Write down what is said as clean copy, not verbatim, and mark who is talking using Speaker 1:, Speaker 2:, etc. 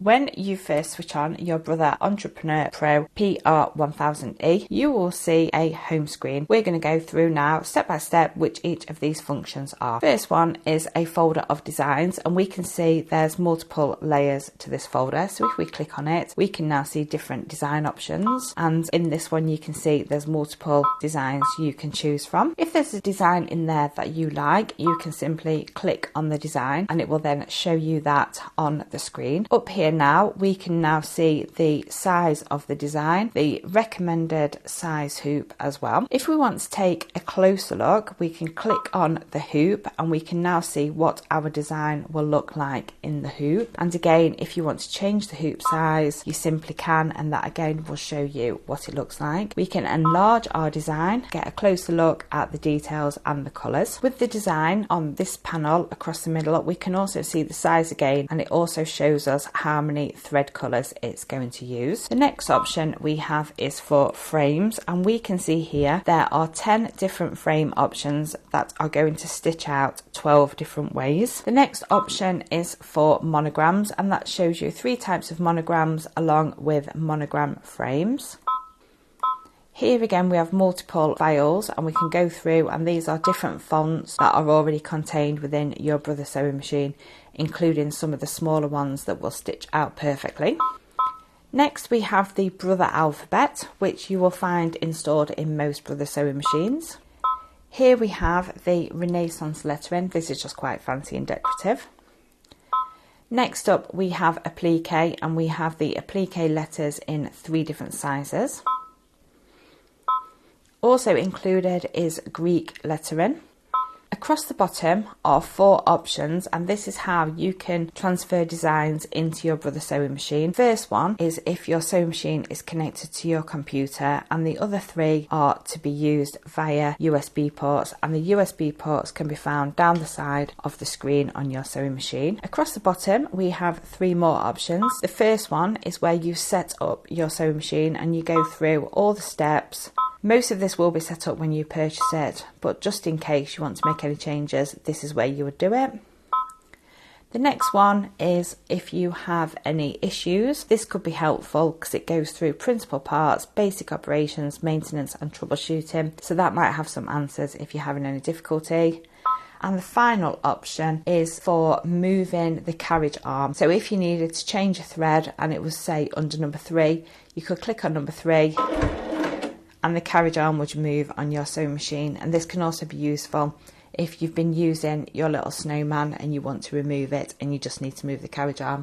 Speaker 1: When you first switch on your Brother Entrepreneur Pro Pr1000e, you will see a home screen. We're going to go through now step by step which each of these functions are. First one is a folder of designs, and we can see there's multiple layers to this folder. So if we click on it, we can now see different design options, and in this one you can see there's multiple designs you can choose from. If there's a design in there that you like, you can simply click on the design and it will then show you that on the screen. Up here now, we can now see the size of the design, the recommended size hoop as well. If we want to take a closer look, we can click on the hoop and we can now see what our design will look like in the hoop. And again, if you want to change the hoop size, you simply can, and that again will show you what it looks like. We can enlarge our design, get a closer look at the details and the colours. With the design on this panel across the middle, we can also see the size again, and it also shows us how many thread colours it's going to use. The next option we have is for frames, and we can see here there are 10 different frame options that are going to stitch out 12 different ways. The next option is for monograms, and that shows you 3 types of monograms along with monogram frames. Here again we have multiple files, and we can go through, and these are different fonts that are already contained within your Brother sewing machine, including some of the smaller ones that will stitch out perfectly. Next we have the Brother alphabet, which you will find installed in most Brother sewing machines. Here we have the Renaissance lettering. This is just quite fancy and decorative. Next up we have applique, and we have the applique letters in 3 different sizes. Also included is Greek lettering. Across the bottom are 4 options, and this is how you can transfer designs into your Brother sewing machine. First one is if your sewing machine is connected to your computer, and the other 3 are to be used via USB ports, and the USB ports can be found down the side of the screen on your sewing machine. Across the bottom we have 3 more options. The first one is where you set up your sewing machine and you go through all the steps. Most of this will be set up when you purchase it, but just in case you want to make any changes, this is where you would do it. The next one is if you have any issues. This could be helpful because it goes through principal parts, basic operations, maintenance and troubleshooting, so that might have some answers if you're having any difficulty. And the final option is for moving the carriage arm. So if you needed to change a thread and it was, say, under number 3, you could click on number 3 and the carriage arm would move on your sewing machine. And this can also be useful if you've been using your little snowman and you want to remove it and you just need to move the carriage arm.